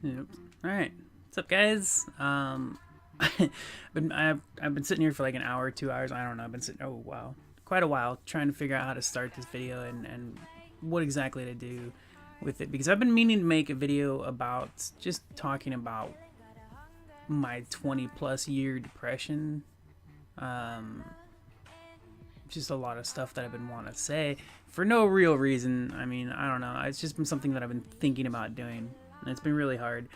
Yep. All right. What's up, guys? I've been sitting here for like an hour, 2 hours. I don't know. I've been sitting. Oh wow, quite a while trying to figure out how to start this video and what exactly to do with it because I've been meaning to make a video about just talking about my 20 plus year depression. Um, just a lot of stuff that I've been wanting to say for no real reason. I mean, I don't know. It's just been something that I've been thinking about doing, and it's been really hard.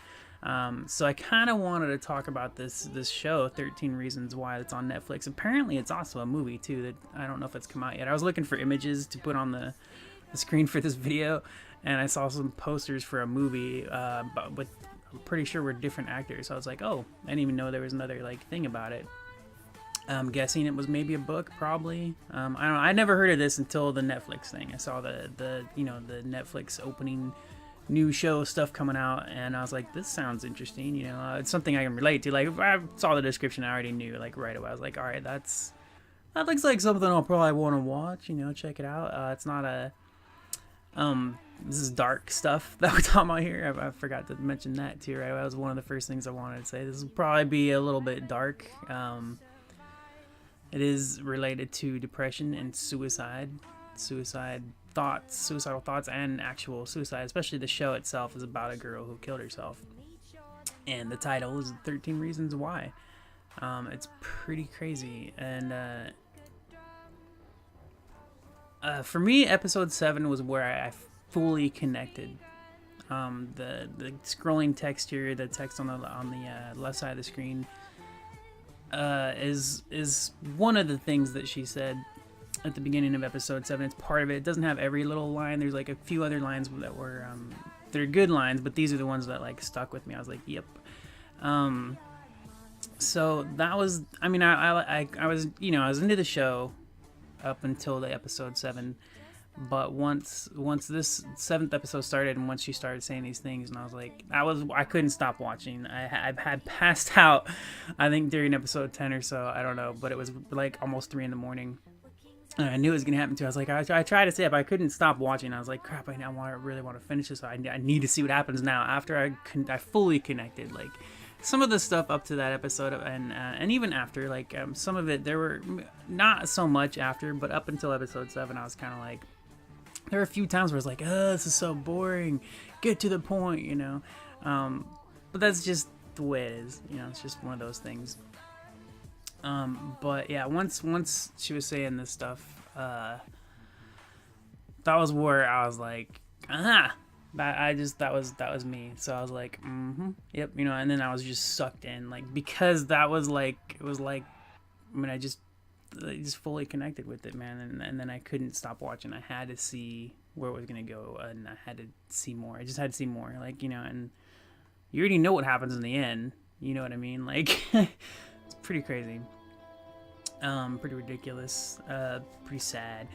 So I kind of wanted to talk about this show, 13 Reasons Why, that's on Netflix. Apparently, it's also a movie too. That I don't know if it's come out yet. I was looking for images to put on the screen for this video, and I saw some posters for a movie, but with I'm pretty sure we're different actors. So I was like, oh, I didn't even know there was another like thing about it. I'm guessing it was maybe a book, probably. I don't know. I never heard of this until the Netflix thing. I saw the the Netflix opening new show stuff coming out, and I was like, this sounds interesting. It's something I can relate to. Like, if I saw the description, I already knew like right away. I was like, all right, that looks like something I'll probably want to watch. Check it out. It's not a this is dark stuff that we're talking about here. I forgot to mention that too. Right, that was one of the first things I wanted to say. This will probably be a little bit dark. It is related to depression and suicidal thoughts, and actual suicide. Especially the show itself is about a girl who killed herself, and the title is 13 Reasons Why. It's pretty crazy, and for me, episode 7 was where I fully connected. The scrolling text here, the text on the left side of the screen, is one of the things that she said at the beginning of episode 7. It's part of it. It doesn't have every little line. There's like a few other lines that were they're good lines, but these are the ones that like stuck with me. I was like, yep. So that was, I mean, I was, I was into the show up until the episode 7, but once this 7th episode started, and once she started saying these things, and I was like, I couldn't stop watching. I had passed out, I think, during episode 10 or so. I don't know, but it was like almost 3 in the morning. And I knew it was gonna happen too. I was like, I tried to stay up. I couldn't stop watching. I was like, crap, I really want to finish this. So I need to see what happens now. After I fully connected, like some of the stuff up to that episode, and even after, like some of it, there were not so much after, but up until episode 7, I was kind of like, there were a few times where I was like, oh, this is so boring. Get to the point, But that's just the way it is, It's just one of those things. But yeah, once she was saying this stuff, that was where I was like, that was me. So I was like, yep, and then I was just sucked in, like, because that was like, it was like, I mean, I just fully connected with it, man. And then I couldn't stop watching. I had to see where it was gonna go, and I had to see more. I just had to see more, like, and you already know what happens in the end. You know what I mean? Like, it's pretty crazy. Pretty ridiculous, pretty sad.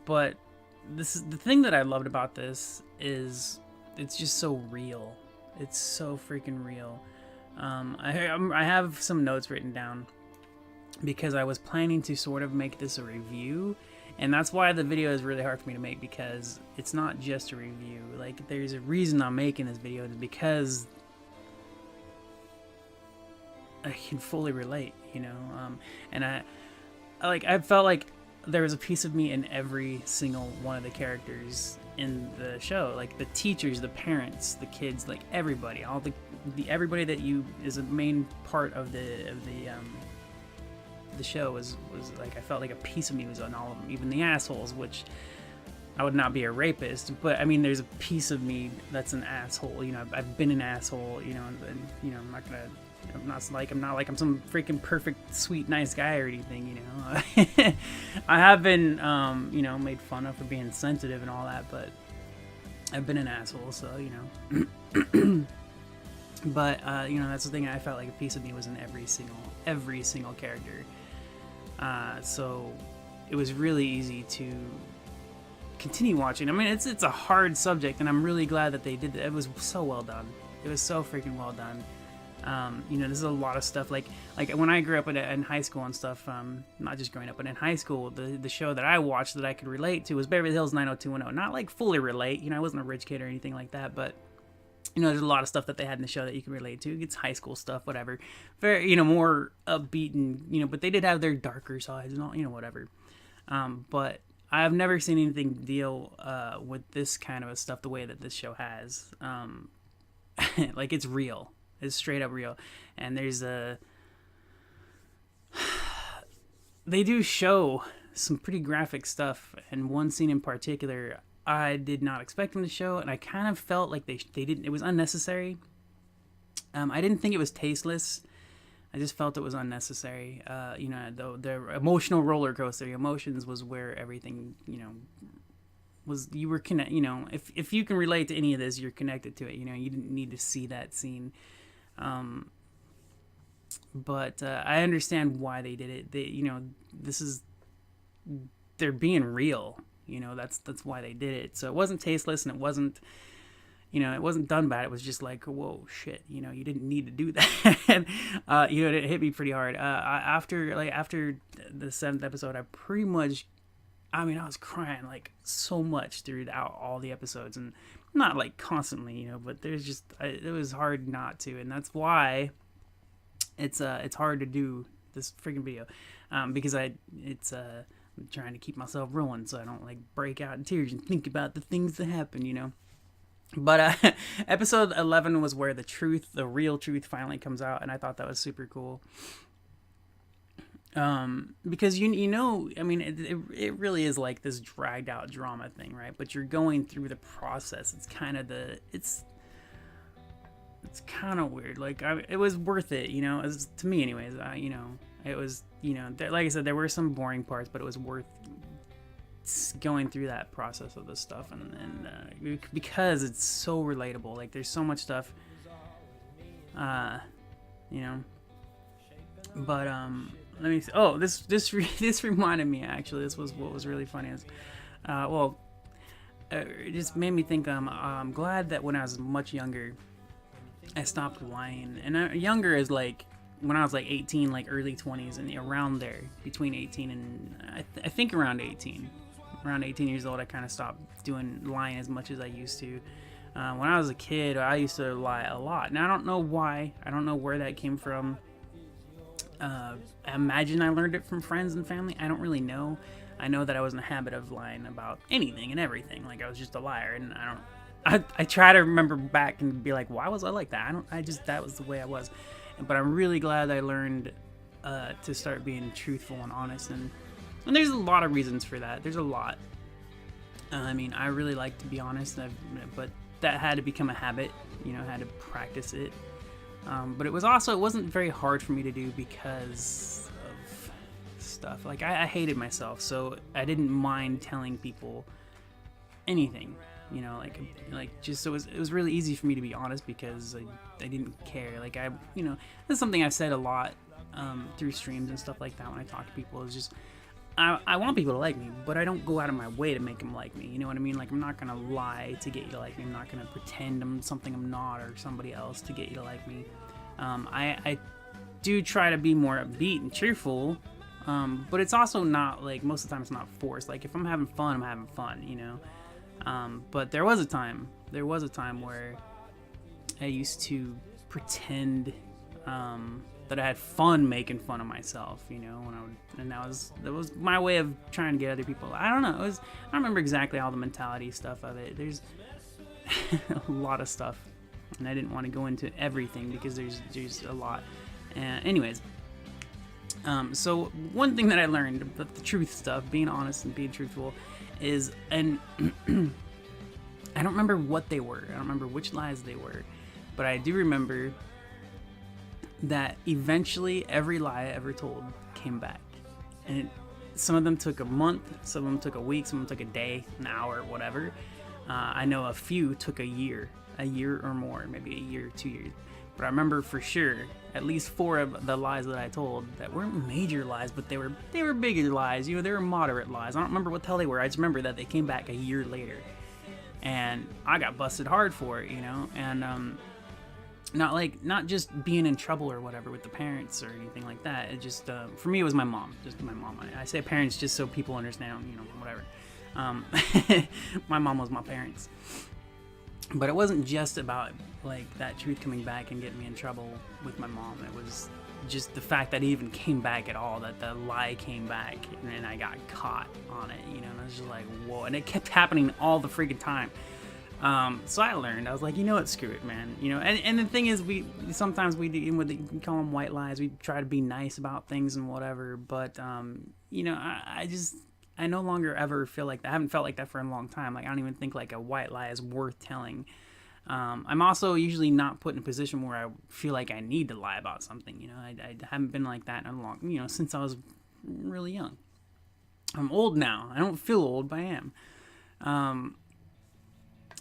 But this is the thing that I loved about this is it's just so real. It's so freaking real. I have some notes written down because I was planning to sort of make this a review, and that's why the video is really hard for me to make, because it's not just a review. Like, there's a reason I'm making this video, is because I can fully relate, and I felt like there was a piece of me in every single one of the characters in the show, like the teachers, the parents, the kids, like everybody, all the everybody that is a main part of the show was like, I felt like a piece of me was on all of them, even the assholes, which I would not be a rapist, but I mean, there's a piece of me that's an asshole. I've been an asshole, and I'm not like I'm some freaking perfect, sweet, nice guy or anything, I have been, made fun of for being sensitive and all that, but I've been an asshole, so, but, that's the thing. I felt like a piece of me was in every single character. So it was really easy to continue watching. I mean, it's a hard subject, and I'm really glad that they did that. It was so well done. It was so freaking well done. There's a lot of stuff like when I grew up in high school and stuff, not just growing up, but in high school, the show that I watched that I could relate to was Beverly Hills 90210. Not like fully relate, I wasn't a rich kid or anything like that, but there's a lot of stuff that they had in the show that you can relate to. It's high school stuff, whatever. Very, more upbeat and, but they did have their darker sides and all, whatever. But I've never seen anything deal with this kind of a stuff the way that this show has. Like, it's real. It's straight up real. And they do show some pretty graphic stuff, and one scene in particular I did not expect them to show, and I kind of felt like they didn't. It was unnecessary. I didn't think it was tasteless. I just felt it was unnecessary. The emotional roller coaster, the emotions was where everything, was. You were connect. If you can relate to any of this, you're connected to it. You didn't need to see that scene. But I understand why they did it. They're being real. That's why they did it. So it wasn't tasteless, and it wasn't done bad. It was just like, whoa, shit, you didn't need to do that. And, it hit me pretty hard. After the 7th episode, I was crying like so much throughout all the episodes, and not like constantly, but there's just, it was hard not to. And that's why it's hard to do this freaking video, because I'm trying to keep myself rolling so I don't like break out in tears and think about the things that happen, But episode 11 was where the real truth finally comes out, and I thought that was super cool. Because it really is like this dragged out drama thing, right? But you're going through the process. It's kind of it's kind of weird. Like, it was worth it, to me anyways. It was, like I said, there were some boring parts, but it was worth going through that process of this stuff, and because it's so relatable. Like, there's so much stuff, but let me see. Oh, this reminded me, actually. This was what was really funny is, it just made me think. I'm glad that when I was much younger, I stopped lying. And younger is like when I was like 18, like early 20s, and around there, between 18 and I think around 18. Around 18 years old, I kind of stopped lying as much as I used to. When I was a kid, I used to lie a lot. And I don't know why. I don't know where that came from. I imagine I learned it from friends and family. I don't really know. I know that I was in a habit of lying about anything and everything. Like, I was just a liar, and I try to remember back and be like, why was I like that? That was the way I was. But I'm really glad I learned to start being truthful and honest. And there's a lot of reasons for that. There's a lot. I really like to be honest, but that had to become a habit. I had to practice it. But it wasn't very hard for me to do because of stuff. Like, I hated myself, so I didn't mind telling people anything. So it was really easy for me to be honest because I didn't care. Like, this is something I've said a lot through streams and stuff like that when I talk to people. Is just I want people to like me, but I don't go out of my way to make them like me. You know what I mean? Like, I'm not gonna lie to get you to like me. I'm not gonna pretend I'm something I'm not, or somebody else to get you to like me. I do try to be more upbeat and cheerful, but it's also not like, most of the time it's not forced. Like, if I'm having fun, I'm having fun, But there was a time where I used to pretend that I had fun making fun of myself, and that was my way of trying to get other people. I don't know. I don't remember exactly all the mentality stuff of it. There's a lot of stuff, and I didn't want to go into everything because there's a lot. Anyways, so one thing that I learned about the truth stuff, being honest and being truthful, is, and I don't remember what they were. I don't remember which lies they were, but I do remember that eventually every lie I ever told came back. And some of them took a month, some of them took a week, some of them took a day, an hour, whatever. I know a few took a year or more, maybe a year, 2 years. But I remember for sure at least 4 of the lies that I told that weren't major lies, but they were bigger lies. They were moderate lies. I don't remember what the hell they were. I just remember that they came back a year later, and I got busted hard for it, and not just being in trouble or whatever with the parents or anything like that. It just for me, it was my mom. Just my mom. I say parents just so people understand, whatever. My mom was my parents. But it wasn't just about like that truth coming back and getting me in trouble with my mom. It was just the fact that it even came back at all, that the lie came back and I got caught on it, you know, and I was just like, whoa. And it kept happening all the freaking time. So I learned, I was like, you know what, screw it, man. You know, and the thing is, sometimes we call them white lies. We try to be nice about things and whatever, but, you know, I no longer ever feel like that. I haven't felt like that for a long time. Like, I don't even think like a white lie is worth telling. I'm also usually not put in a position where I feel like I need to lie about something. You know, I haven't been like that in a long, you know, since I was really young. I'm old now. I don't feel old, but I am.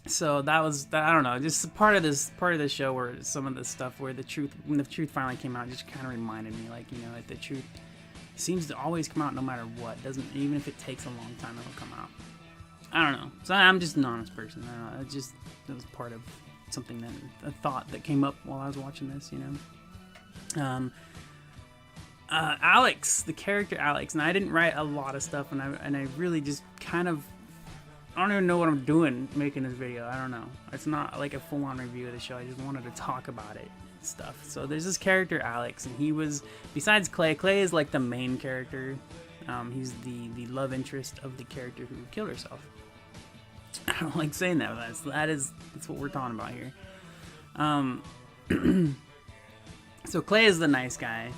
So that was, I don't know, just part of this show where some of the stuff where when the truth finally came out, just kind of reminded me, like, you know, like the truth seems to always come out no matter what. Doesn't, even if it takes a long time, it'll come out. I don't know. So I'm just an honest person. I don't know. It was part of something a thought that came up while I was watching this, you know. Alex, the character Alex, and I didn't write a lot of stuff, and I really just kind of, I don't even know what I'm doing making this video. I don't know. It's not like a full-on review of the show. I just wanted to talk about it and stuff. So there's this character Alex, and he was, besides Clay is like the main character. He's the love interest of the character who killed herself. I don't like saying that, but that's what we're talking about here. So Clay is the nice guy.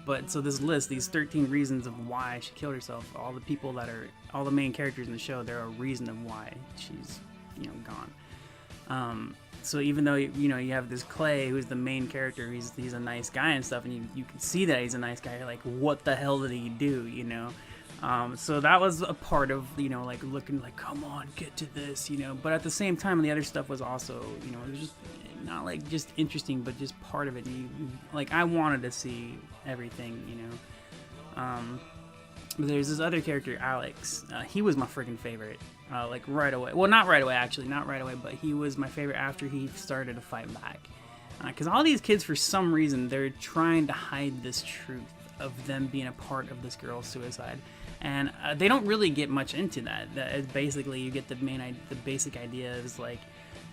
But so this list, these 13 reasons of why she killed herself, all the main characters in the show, they're a reason of why she's, you know, gone. So even though, you know, you have this Clay who's the main character, he's a nice guy and stuff, and you can see that he's a nice guy. You're like, what the hell did he do, you know? So that was a part of, you know, like looking like, come on, get to this, you know. But at the same time, the other stuff was also, you know, it was just not like just interesting, but just part of it. Like, I wanted to see everything, you know. But there's this other character, Alex. He was my freaking favorite, like right away. Well, not right away, actually, not right away, but he was my favorite after he started to fight back. Because all these kids, for some reason, they're trying to hide this truth of them being a part of this girl's suicide. And they don't really get much into that. Basically, you get the basic idea is like,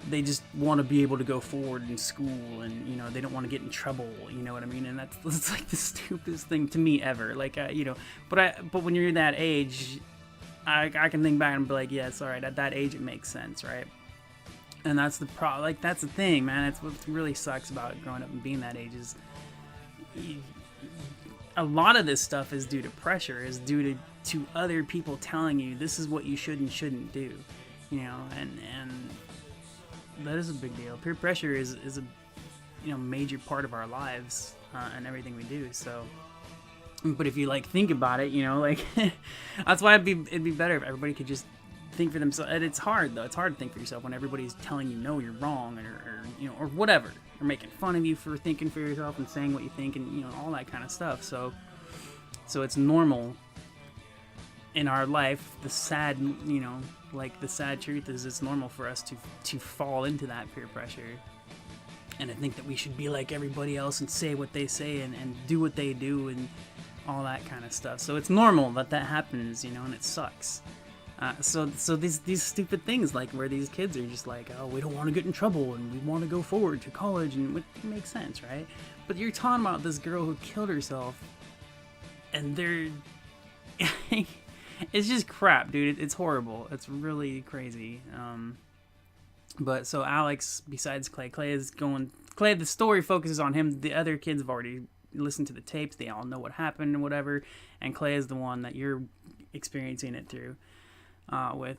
they just want to be able to go forward in school, and, you know, they don't want to get in trouble, you know what I mean? And that's like the stupidest thing to me ever. Like, you know, but when you're that age, I can think back and be like, yeah, it's all right. At that age, it makes sense, right? And that's the problem. Like, that's the thing, man. It's what really sucks about growing up and being that age is a lot of this stuff is due to pressure, is due to other people telling you this is what you should and shouldn't do, you know, and that is a big deal. Peer pressure is a, you know, major part of our lives and everything we do. So, but if you like think about it, you know, like that's why it'd be better if everybody could just think for themselves. And it's hard though. It's hard to think for yourself when everybody's telling you no, you're wrong, or you know, or whatever, or making fun of you for thinking for yourself and saying what you think, and, you know, all that kind of stuff. So it's normal in our life. The sad, you know, like the sad truth is, it's normal for us to fall into that peer pressure and to think that we should be like everybody else and say what they say and do what they do and all that kind of stuff. So it's normal that happens, you know, and it sucks. So these stupid things, like where these kids are just like, oh, we don't want to get in trouble and we want to go forward to college, and it makes sense, right? But you're talking about this girl who killed herself, and they're it's just crap, dude. It's horrible. It's really crazy. But so Alex, besides Clay, the story focuses on him. The other kids have already listened to the tapes. They all know what happened and whatever. And Clay is the one that you're experiencing it through with.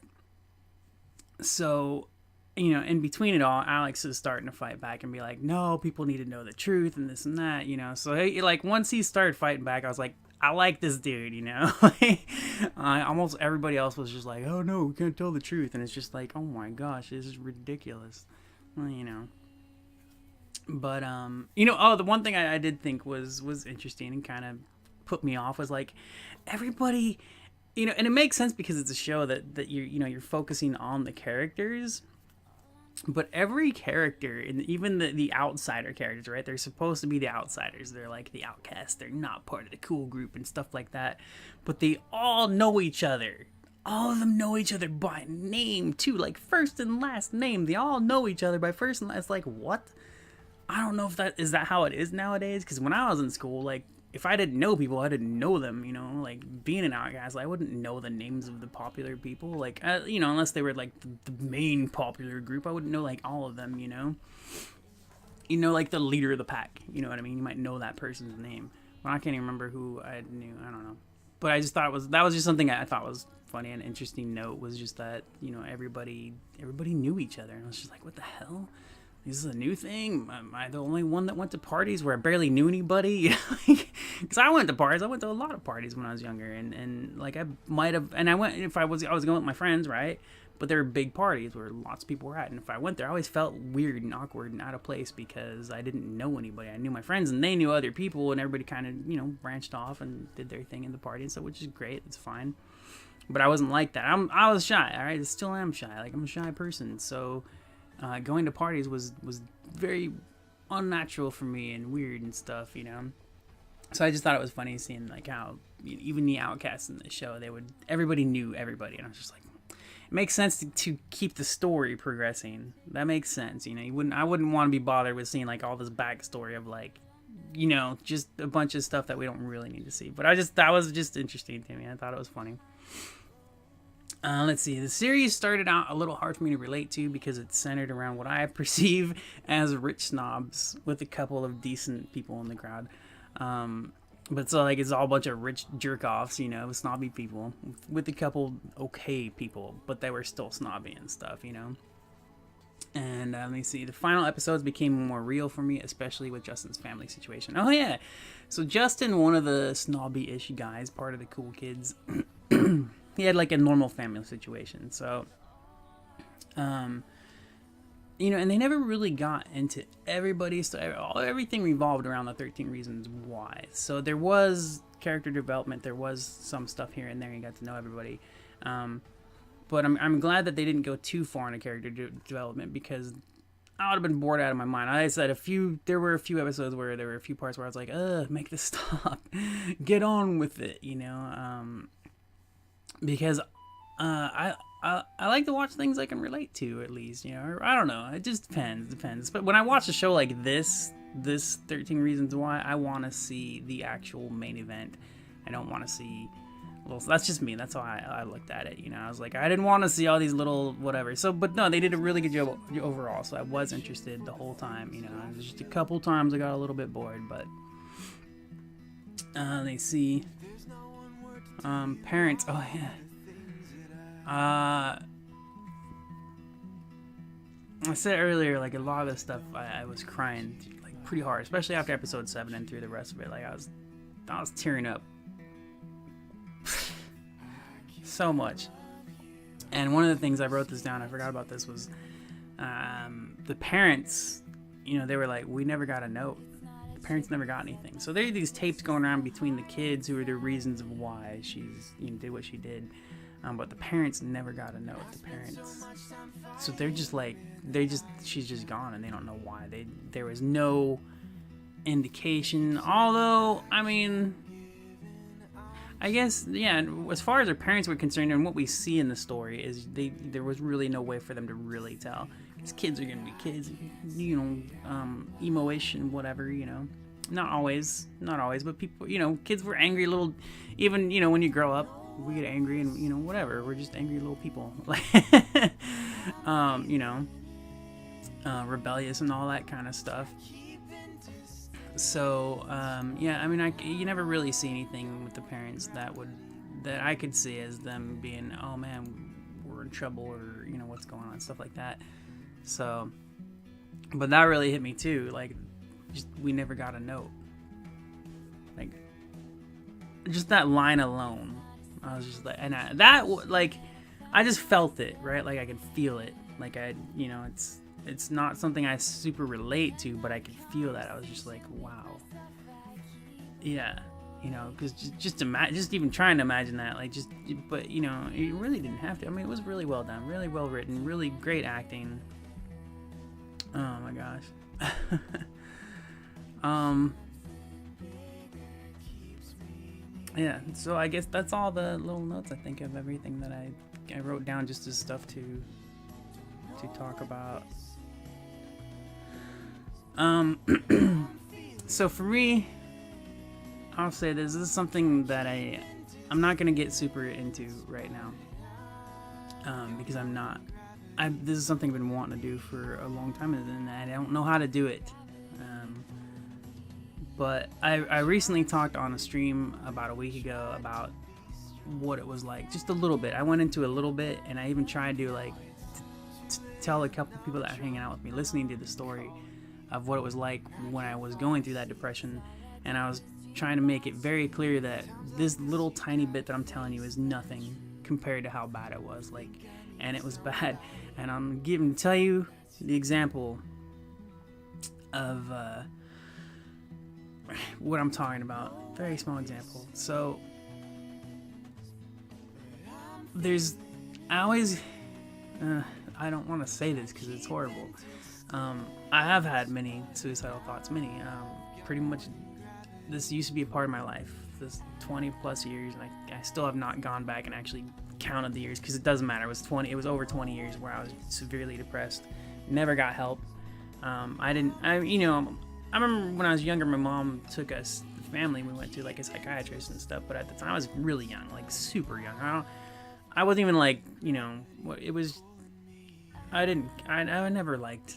So, you know, in between it all, Alex is starting to fight back and be like, no, people need to know the truth and this and that, you know. So, like, once he started fighting back, I was like, I like this dude, you know. Almost everybody else was just like, oh no, we can't tell the truth, and it's just like, oh my gosh, this is ridiculous, well, you know. But you know, oh, the one thing I did think was interesting and kind of put me off was like, everybody, you know, and it makes sense because it's a show that you're focusing on the characters. But every character, and even the outsider characters, right? They're supposed to be the outsiders. They're like the outcasts. They're not part of the cool group and stuff like that. But they all know each other. all of them know each other by name too, like first and last name. They all know each other by first and last. It's like, what? I don't know if that is that how it is nowadays. Because when I was in school, like if I didn't know people, I didn't know them. You know, like being an outcast, I wouldn't know the names of the popular people. Like you know, unless they were like the main popular group, I wouldn't know like all of them. You know, like the leader of the pack. You know what I mean? You might know that person's name. Well, I can't even remember who I knew. I don't know. But I just thought that was just something I thought was funny and interesting note, was just that, you know, everybody knew each other, and I was just like, what the hell? This is a new thing? Am I the only one that went to parties where I barely knew anybody? Because I went to parties. I went to a lot of parties when I was younger, and like I might have, and I went if I was going with my friends, right? But there were big parties where lots of people were at, and if I went there, I always felt weird and awkward and out of place because I didn't know anybody. I knew my friends, and they knew other people, and everybody kind of, you know, branched off and did their thing in the party and stuff, which is great. It's fine. But I wasn't like that. I was shy. All right, I still am shy. Like I'm a shy person, so going to parties was very unnatural for me and weird and stuff, you know. So I just thought it was funny seeing like how even the outcasts in the show, everybody knew everybody, and I was just like, it makes sense to keep the story progressing. That makes sense, you know. I wouldn't want to be bothered with seeing like all this backstory of like, you know, just a bunch of stuff that we don't really need to see. But that was just interesting to me. I thought it was funny. Let's see. The series started out a little hard for me to relate to because it's centered around what I perceive as rich snobs with a couple of decent people in the crowd. But so like it's all a bunch of rich jerk-offs, you know, snobby people with a couple okay people, but they were still snobby and stuff, you know. And let me see. The final episodes became more real for me, especially with Justin's family situation. Oh yeah, so Justin, one of the snobby-ish guys, part of the cool kids, he had like a normal family situation. So, you know, and they never really got into everybody, so everything revolved around the 13 Reasons Why. So there was character development, there was some stuff here and there, you got to know everybody. But I'm glad that they didn't go too far into character development, because I would have been bored out of my mind. I said there were a few episodes where there were a few parts where I was like, make this stop, get on with it, you know, because I like to watch things I can relate to, at least, you know, or I don't know, it just depends. But when I watch a show like this 13 Reasons Why, I want to see the actual main event. I don't want to see, well, that's just me, that's how I looked at it, you know. I was like, I didn't want to see all these little whatever. So, but no, they did a really good job overall, so I was interested the whole time, you know. Just a couple times I got a little bit bored, but they see parents. Oh yeah. I said earlier, like a lot of this stuff, I was crying like pretty hard, especially after episode 7 and through the rest of it. Like I was tearing up so much. And one of the things, I wrote this down, I forgot about this, was the parents. You know, they were like, we never got a note. The parents never got anything. So there are these tapes going around between the kids who are the reasons of why she's, you know, did what she did. But the parents never got a note. The parents, so they're just like, she's just gone, and they don't know why. There was no indication. Although, I mean, I guess, yeah, as far as her parents were concerned, and what we see in the story is there was really no way for them to really tell. Because kids are gonna be kids, you know, emo-ish and whatever, you know. Not always, but people, you know, kids were angry little, even, you know, when you grow up, we get angry and, you know, whatever, we're just angry little people, like, you know, rebellious and all that kind of stuff. So, yeah, I mean, you never really see anything with the parents that I could see as them being, oh man, we're in trouble, or, you know, what's going on, stuff like that. So, but that really hit me too, like, we never got a note. Like, just that line alone, I was just like, and I just felt it, right? Like I could feel it. Like you know, it's not something I super relate to, but I could feel that. I was just like, wow, yeah, you know, because just even trying to imagine that, like, but you know, you really didn't have to. I mean, it was really well done, really well written, really great acting. Oh my gosh. Yeah, so I guess that's all the little notes I think of everything that I wrote down just as stuff to talk about. So for me, I'll say this is something that I'm not gonna get super into right now, because I'm not. This is something I've been wanting to do for a long time, and I don't know how to do it. But I recently talked on a stream about a week ago about what it was like, just a little bit. I went into a little bit, and I even tried to like tell a couple of people that are hanging out with me, listening to the story of what it was like when I was going through that depression, and I was trying to make it very clear that this little tiny bit that I'm telling you is nothing compared to how bad it was. Like, and it was bad. And I'm giving tell you the example of what I'm talking about. Very small example. So I don't want to say this because it's horrible. I have had many suicidal thoughts, pretty much. This used to be a part of my life, this 20 plus years, and I still have not gone back and actually counted the years, because it doesn't matter. It was over 20 years where I was severely depressed, never got help. I remember when I was younger, my mom took us, the family, we went to like a psychiatrist and stuff, but at the time I was really young, like super young. I wasn't even like, it was, I never liked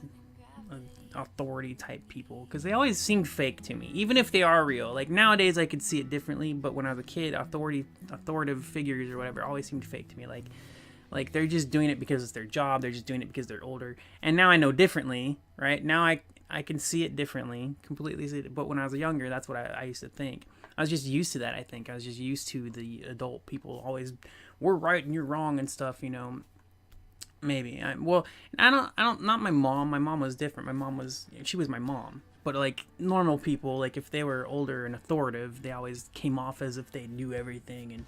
authority type people, because they always seemed fake to me, even if they are real. Like nowadays I could see it differently, but when I was a kid, authoritative figures or whatever always seemed fake to me. Like they're just doing it because it's their job, they're just doing it because they're older. And now I know differently, right? Now I can see it differently, completely see it. But when I was younger, that's what I used to think. I was just used to that. I think I was just used to the adult people always, we're right and you're wrong and stuff, Maybe. Not my mom. My mom was different. She was my mom. But like normal people, like if they were older and authoritative, they always came off as if they knew everything and,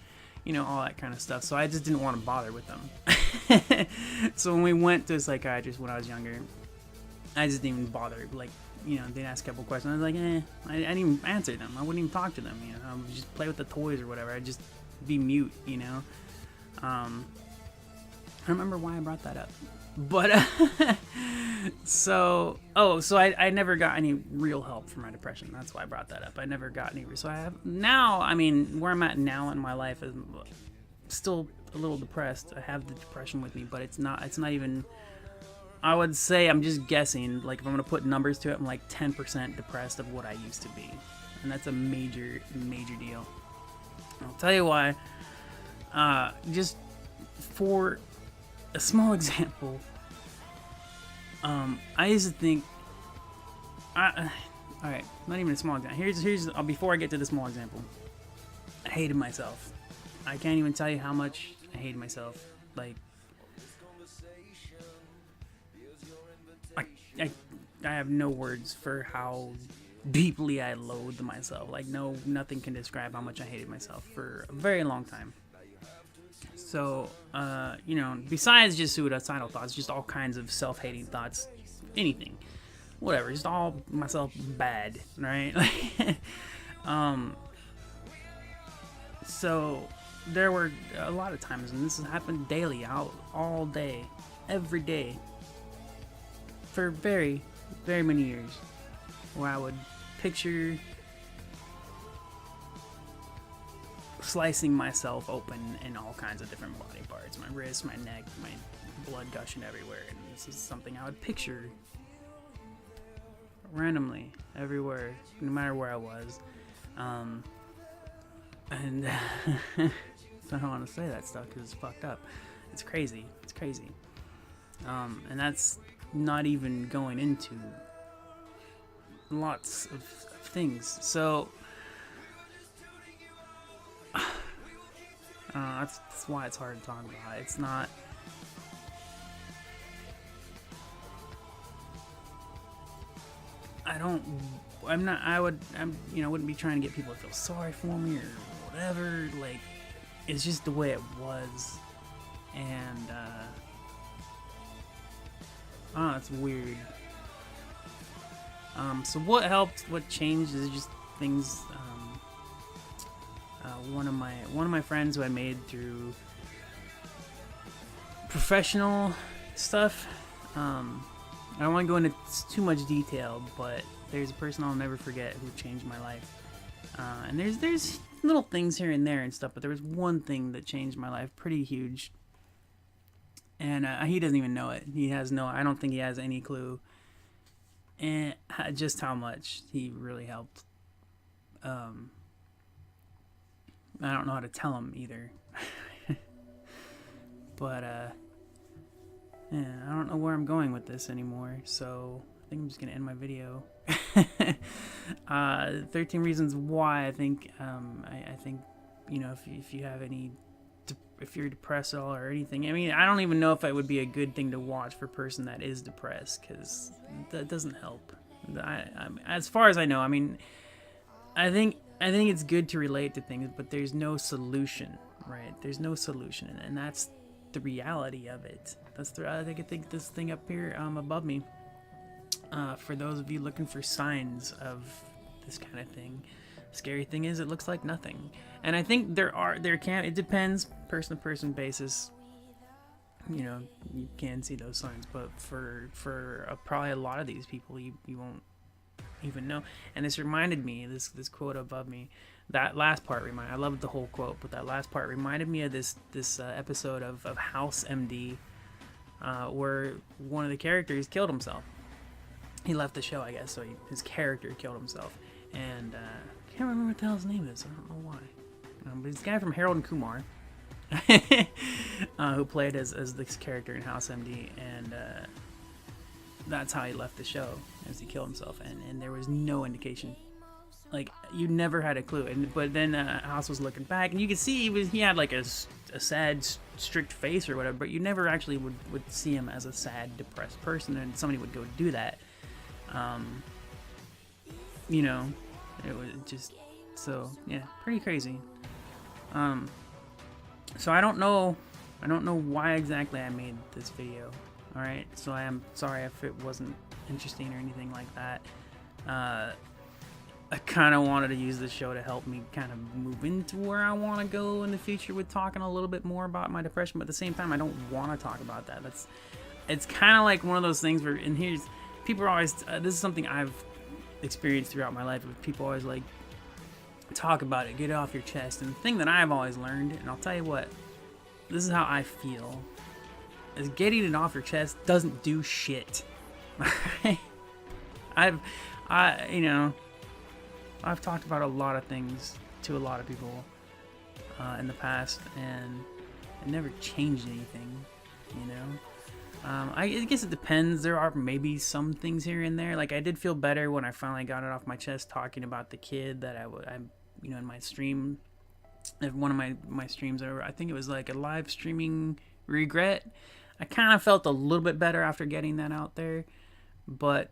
all that kind of stuff. So I just didn't want to bother with them. So when we went to a psychiatrist when I was younger, I just didn't even bother. Like, they'd ask a couple questions. I was like, I didn't even answer them. I wouldn't even talk to them, I would just play with the toys or whatever. I'd just be mute, I remember why I brought that up, but so I never got any real help for my depression. That's why I brought that up. I never got any. So I have now. I mean, where I'm at now in my life is still a little depressed. I have the depression with me, but it's not even. I would say I'm just guessing. Like if I'm gonna put numbers to it, I'm like 10% depressed of what I used to be, and that's a major deal. I'll tell you why. Just for a small example, I used to think, alright, not even a small example. Here's before I get to the small example, I hated myself. I can't even tell you how much I hated myself. Like, I have no words for how deeply I loathed myself. Like, nothing can describe how much I hated myself for a very long time. So, besides just suicidal thoughts, just all kinds of self-hating thoughts, anything, whatever, just all myself bad, right? So there were a lot of times, and this has happened daily, all day, every day, for very, very many years, where I would picture slicing myself open in all kinds of different body parts, my wrist, my neck, my blood gushing everywhere, and this is something I would picture randomly everywhere, no matter where I was. And I don't want to say that stuff because it's fucked up. It's crazy. And that's not even going into lots of things. So that's why it's hard to talk about. It's not. Wouldn't be trying to get people to feel sorry for me or whatever. Like, it's just the way it was, and it's weird. So what helped? What changed is just things. one of my friends who I made through professional stuff. I don't want to go into too much detail, but there's a person I'll never forget who changed my life. And there's little things here and there and stuff, but there was one thing that changed my life, pretty huge. And he doesn't even know it. I don't think he has any clue. And just how much he really helped. I don't know how to tell him either. But yeah, I don't know where I'm going with this anymore, so I think I'm just gonna end my video. 13 reasons why I think I think, you know, if you have any, if you're depressed at all or anything, I mean, I don't even know if it would be a good thing to watch for a person that is depressed, because that doesn't help. As far as I know, I mean, I think it's good to relate to things, but there's no solution, right? There's no solution, and that's the reality of it. I think this thing up here above me, for those of you looking for signs of this kind of thing, scary thing is it looks like nothing. And I think it depends person to person basis, you know, you can see those signs, but for probably a lot of these people, you won't even know. And this reminded me, this quote above me, that last part I loved the whole quote, but that last part reminded me of this episode of House MD, where one of the characters killed himself. He left the show, I guess, so his character killed himself. And I can't remember what the hell his name is. I don't know why. But it's a guy from Harold and Kumar, who played as this character in House MD, and that's how he left the show, as he killed himself. And there was no indication. Like, you never had a clue. But then House was looking back, and you could see he had like a sad, strict face or whatever, but you never actually would see him as a sad, depressed person, and somebody would go do that. You know, it was just, so yeah, pretty crazy. So I don't know why exactly I made this video. All right, so I am sorry if it wasn't interesting or anything like that. I kind of wanted to use this show to help me kind of move into where I want to go in the future with talking a little bit more about my depression, but at the same time, I don't want to talk about that. It's kind of like one of those things where, and people are always, this is something I've experienced throughout my life, with people always like, talk about it, get it off your chest. And the thing that I've always learned, and I'll tell you what, this is how I feel, is getting it off your chest doesn't do shit. I've talked about a lot of things to a lot of people in the past, and it never changed anything, you know. I guess it depends. There are maybe some things here and there. Like, I did feel better when I finally got it off my chest talking about the kid that I you know, in my stream, one of my streams, I think it was like a live streaming regret. I kind of felt a little bit better after getting that out there, but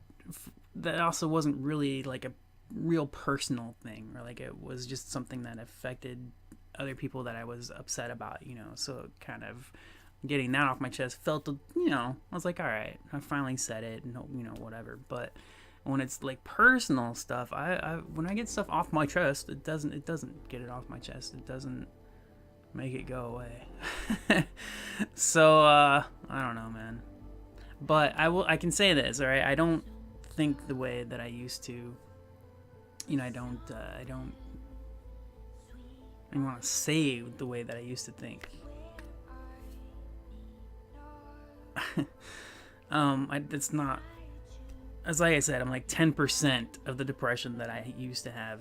that also wasn't really like a real personal thing, or like it was just something that affected other people that I was upset about, you know. So kind of getting that off my chest felt, you know, I was like, all right, I finally said it, and you know, whatever. But when it's like personal stuff, when I get stuff off my chest, it doesn't get it off my chest. It doesn't make it go away. So I don't know, man. But I can say this, all right? I don't think the way that I used to. You know, I don't want to say the way that I used to think. It's not, as like I said, I'm like 10% of the depression that I used to have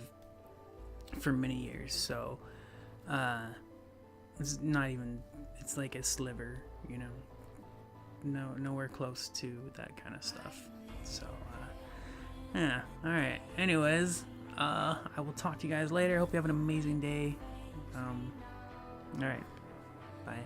for many years. So, it's not even, it's like a sliver, you know, nowhere close to that kind of stuff. So, yeah, all right. Anyways, I will talk to you guys later. Hope you have an amazing day. All right. Bye.